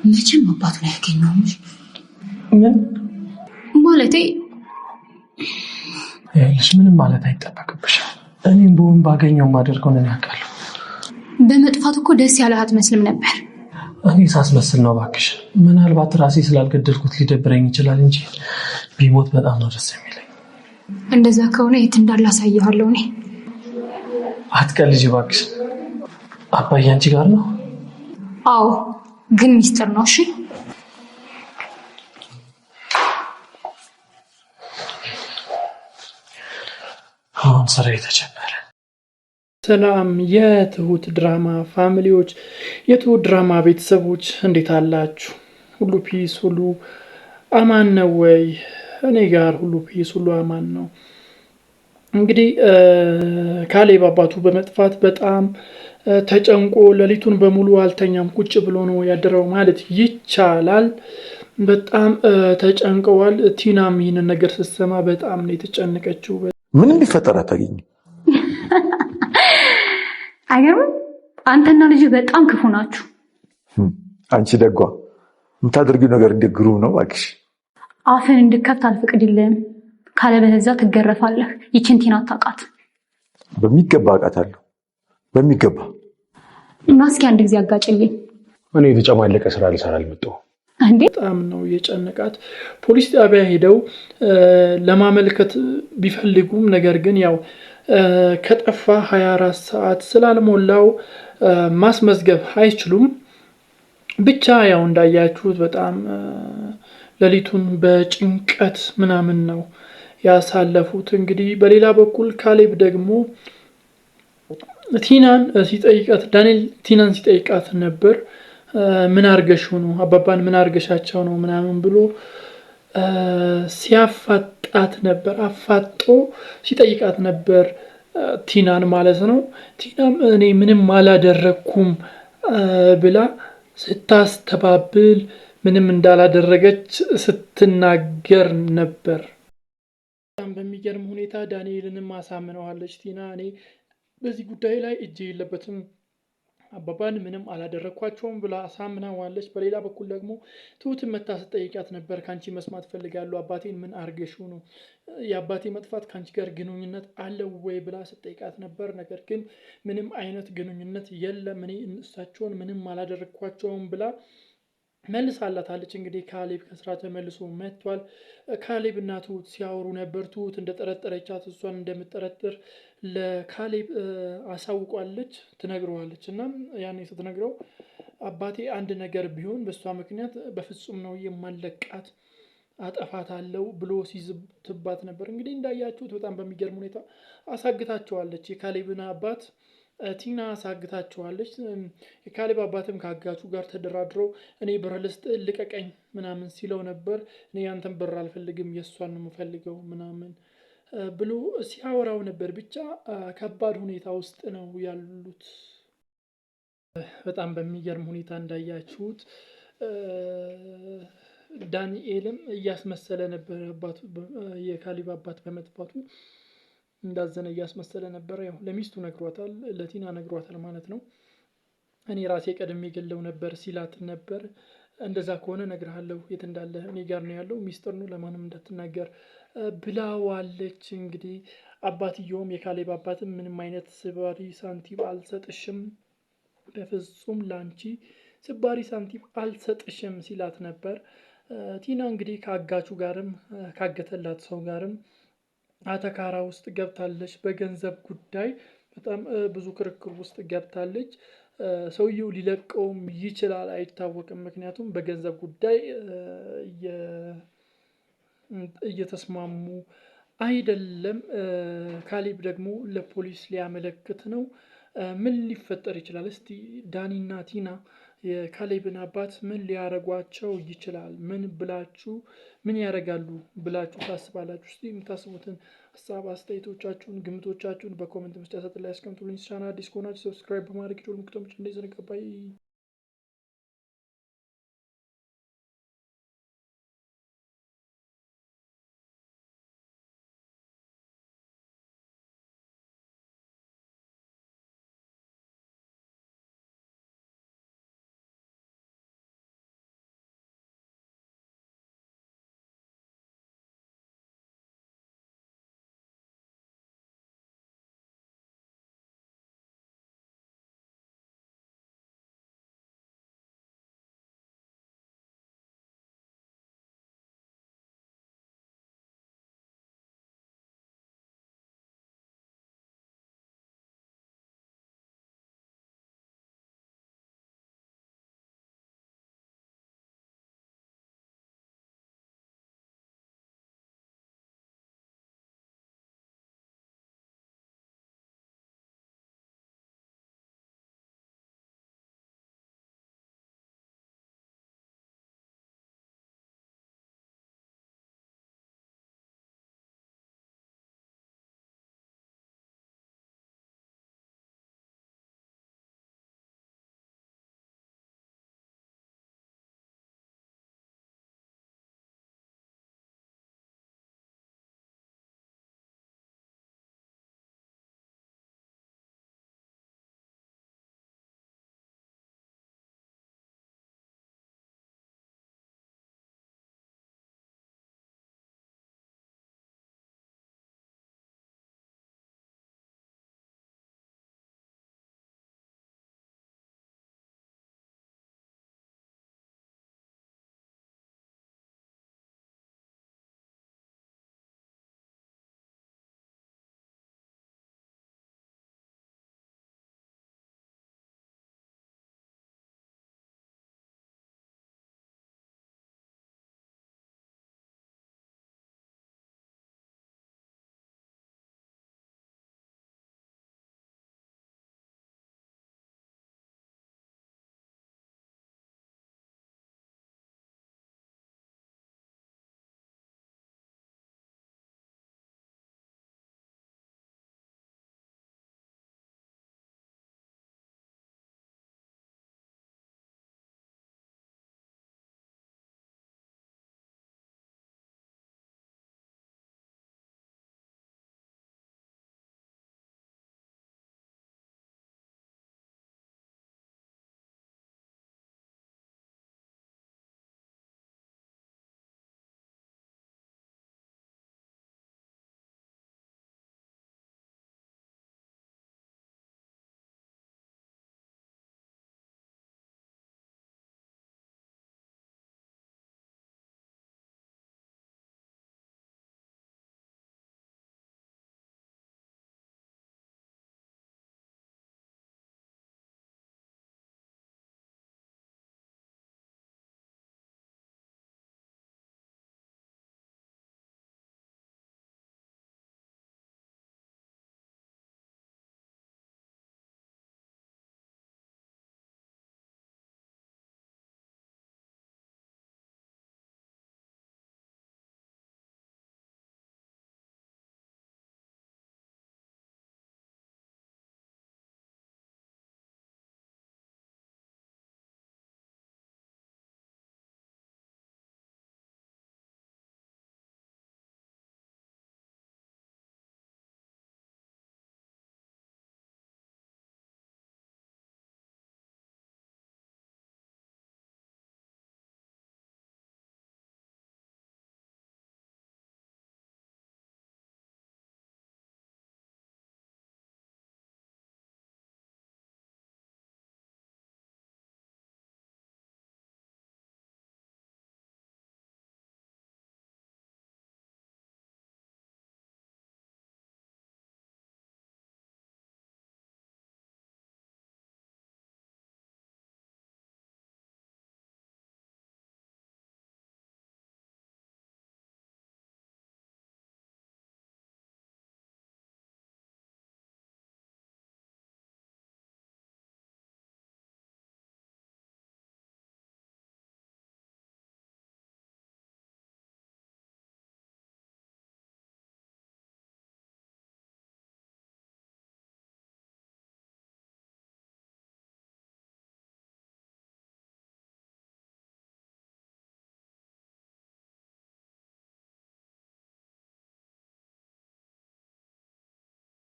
መቼም አባቱን አያገኘውም። ምን ማለቴ ምንም ማለት አይጠበቅብሽም። እኔም በሆን ባገኘው ማደርገው ነኝ አውቃለሁ። በመጥፋት እኮ ደስ ያለህ አትመስልም ነበር። እኔ ሳስመስል ነው እባክሽ። ምናልባት ራሴ ስላልገደልኩት ሊደብረኝ ይችላል እንጂ ቢሞት በጣም ነው ደስ የሚለኝ። እንደዛ ከሆነ የት እንዳላሳየዋለሁ እኔ። አትቀልጂ እባክሽ። አባዬ አንቺ ጋር ነው? አዎ፣ ግን ሚስጥር ነው። እሺ አሁን ስራ የተጀመረ። ሰላም የትሁት ድራማ ፋሚሊዎች፣ የትሁት ድራማ ቤተሰቦች እንዴት አላችሁ? ሁሉ ፒስ፣ ሁሉ አማን ነው ወይ? እኔ ጋር ሁሉ ፒስ፣ ሁሉ አማን ነው። እንግዲህ ካሌብ አባቱ በመጥፋት በጣም ተጨንቆ ሌሊቱን በሙሉ አልተኛም፣ ቁጭ ብሎ ነው ያደረው ማለት ይቻላል። በጣም ተጨንቀዋል። ቲናም ይህንን ነገር ስትሰማ በጣም ነው የተጨነቀችው። ምንም ቢፈጠር አታገኝም። አይገርምም? አንተና ልጅ በጣም ክፉ ናችሁ። አንቺ ደጓ የምታደርጊው ነገር እንዴት ግሩም ነው እባክሽ። አፍን እንድከፍት አልፈቅድልህም፣ ካለበለዚያ ትገረፋለህ። ይችን ቲና አታውቃት? በሚገባ አውቃታለሁ፣ በሚገባ። እና እስኪ አንድ ጊዜ አጋጭልኝ። እኔ የተጨማለቀ ስራ ልሰራ አልመጣሁም። እንዴ በጣም ነው የጨነቃት። ፖሊስ ጣቢያ ሄደው ለማመልከት ቢፈልጉም ነገር ግን ያው ከጠፋ 24 ሰዓት ስላልሞላው ማስመዝገብ አይችሉም። ብቻ ያው እንዳያችሁት በጣም ሌሊቱን በጭንቀት ምናምን ነው ያሳለፉት። እንግዲህ በሌላ በኩል ካሌብ ደግሞ ቲናን ሲጠይቃት፣ ዳንኤል ቲናን ሲጠይቃት ነበር። ምን አርገሽው ነው አባባን ምን አርገሻቸው ነው ምናምን ብሎ ሲያፋጣት ነበር። አፋጦ ሲጠይቃት ነበር ቲናን ማለት ነው። ቲናም እኔ ምንም አላደረኩም ብላ ስታስተባብል ምንም እንዳላደረገች ስትናገር ነበር። በጣም በሚገርም ሁኔታ ዳንኤልንም አሳምነዋለች ቲና። እኔ በዚህ ጉዳይ ላይ እጄ የለበትም፣ አባባን ምንም አላደረኳቸውም ብላ አሳምናዋለች። በሌላ በኩል ደግሞ ትሁትን መታ ስትጠይቃት ነበር። ከአንቺ መስማት ፈልጋለሁ፣ አባቴን ምን አርገሽው ነው? የአባቴ መጥፋት ከአንቺ ጋር ግንኙነት አለው ወይ ብላ ስትጠይቃት ነበር። ነገር ግን ምንም አይነት ግንኙነት የለም፣ እኔ እሳቸውን ምንም አላደረኳቸውም ብላ መልሳላታለች። እንግዲህ ካሌብ ከስራ ተመልሶ መጥቷል። ካሌብ እና ትሁት ሲያወሩ ነበር። ትሁት እንደጠረጠረቻት እሷን እንደምጠረጥር ለካሌብ አሳውቋለች፣ ትነግረዋለች። እና ያኔ ስትነግረው አባቴ አንድ ነገር ቢሆን በእሷ ምክንያት በፍጹም ነው የማለቃት፣ አጠፋታለሁ ብሎ ሲዝትባት ነበር። እንግዲህ እንዳያችሁት በጣም በሚገርም ሁኔታ አሳግታቸዋለች። የካሌብን አባት ቲና አሳግታቸዋለች። የካሌብ አባትም ከአጋቹ ጋር ተደራድረው እኔ ብር ልስጥ ልቀቀኝ ምናምን ሲለው ነበር። እኔ ያንተን ብር አልፈልግም የእሷን ነው የምፈልገው ምናምን ብሎ ሲያወራው ነበር። ብቻ ከባድ ሁኔታ ውስጥ ነው ያሉት። በጣም በሚገርም ሁኔታ እንዳያችሁት ዳንኤልም እያስመሰለ ነበር የካሌብ አባት በመጥፋቱ እንዳዘነ እያስመሰለ ነበር። ያው ለሚስቱ ነግሯታል፣ ለቲና ነግሯታል ማለት ነው። እኔ ራሴ ቀድሜ ገለው ነበር ሲላት ነበር። እንደዛ ከሆነ ነግርሃለሁ፣ የት እንዳለ እኔ ጋር ነው ያለው፣ ሚስጥር ነው፣ ለማንም እንዳትናገር ብላዋለች። እንግዲህ አባትየውም የካሌብ አባትም ምንም አይነት ስባሪ ሳንቲም አልሰጥሽም፣ በፍጹም ላንቺ ስባሪ ሳንቲም አልሰጥሽም ሲላት ነበር። ቲና እንግዲህ ከአጋቹ ጋርም ካገተላት ሰው ጋርም አተካራ ውስጥ ገብታለች። በገንዘብ ጉዳይ በጣም ብዙ ክርክር ውስጥ ገብታለች። ሰውየው ሊለቀውም ይችላል፣ አይታወቅም። ምክንያቱም በገንዘብ ጉዳይ እየተስማሙ አይደለም። ካሌብ ደግሞ ለፖሊስ ሊያመለክት ነው። ምን ሊፈጠር ይችላል? እስቲ ዳኒና ቲና የካሌብን አባት ምን ሊያረጓቸው ይችላል? ምን ያደርጋሉ ብላችሁ ታስባላችሁ? እስቲ የምታስቡትን ሀሳብ አስተያየቶቻችሁን፣ ግምቶቻችሁን በኮሜንት መስጫ ሳጥን ላይ አስቀምጡልኝ። ቻናል አዲስ ከሆናችሁ ሰብስክራይብ በማድረግ ጆል ምክቶች እንደዘነቀባይ